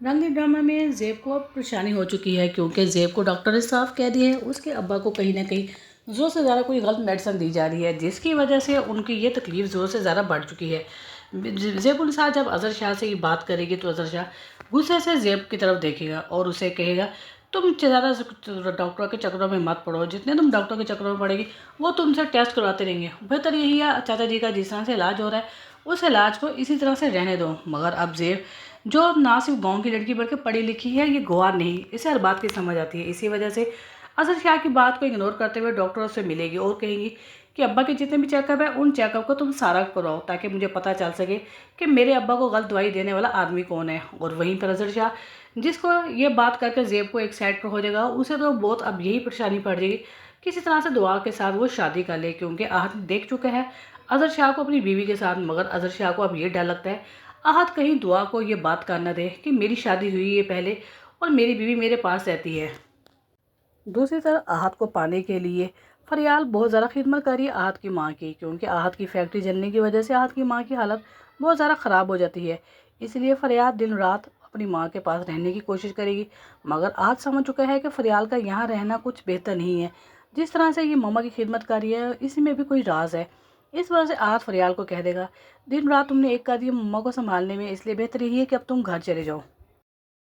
रंगली ड्रामा में ज़ेब को अब परेशानी हो चुकी है क्योंकि ज़ेब को डॉक्टर ने साफ कह दिया है उसके अब्बा को कहीं ना कहीं ज़ोर से ज़्यादा कोई गलत मेडिसिन दी जा रही है, जिसकी वजह से उनकी ये तकलीफ़ ज़ोर से ज़्यादा बढ़ चुकी है। ज़ेबुल साथ जब अज़हर शाह से ये बात करेगी तो अज़हर शाह गुस्से से ज़ेब की तरफ देखेगा और उसे कहेगा, तुम ज़्यादा डॉक्टर के चक्करों में मत पड़ो, जितने तुम डॉक्टर के चक्करों में पड़ेगी वो तुमसे टेस्ट करवाते रहेंगे। बेहतर यही है चाचा जी का जिस तरह से इलाज हो रहा है उस इलाज को इसी तरह से रहने दो। मगर अब ज़ेब जो ना सिर्फ गांव की लड़की बल्कि पढ़ी लिखी है, ये गवार नहीं, इसे हर बात की समझ आती है। इसी वजह से अज़हर शाह की बात को इग्नोर करते हुए डॉक्टर से मिलेगी और कहेंगी कि अब्बा के जितने भी चेकअप है उन चेकअप को तुम सारा कराओ ताकि मुझे पता चल सके कि मेरे अब्बा को गलत दवाई देने वाला आदमी कौन है। और वहीं पर अज़हर शाह जिसको ये बात करके ज़ेब को एक साइड पर हो जाएगा, उसे तो बहुत अब यही परेशानी पड़ जाएगी किसी तरह से दुआ के साथ वो शादी कर ले, क्योंकि आहत देख चुका है अज़हर शाह को अपनी बीवी के साथ। मगर अज़हर शाह को अब ये डर लगता है आहत कहीं दुआ को ये बात करना दे कि मेरी शादी हुई है पहले और मेरी बीवी मेरे पास रहती है। दूसरी तरफ आहत को पाने के लिए फरियाल बहुत ज़्यादा खिदमत कर रही है आहत की माँ की, क्योंकि आहत की फैक्ट्री जलने की वजह से आहत की माँ की हालत बहुत ज़्यादा ख़राब हो जाती है। इसलिए फरियाल दिन रात अपनी माँ के पास रहने की कोशिश करेगी। मगर आहत समझ चुका है कि फरियाल का यहाँ रहना कुछ बेहतर नहीं है। जिस तरह से ये मम्मा की खिदमत कर रही है इसमें भी कोई राज है। इस वजह से आहत फरियाल को कह देगा, दिन रात तुमने एक कर दिया मम्मा को संभालने में, इसलिए बेहतर यही है कि अब तुम घर चले जाओ।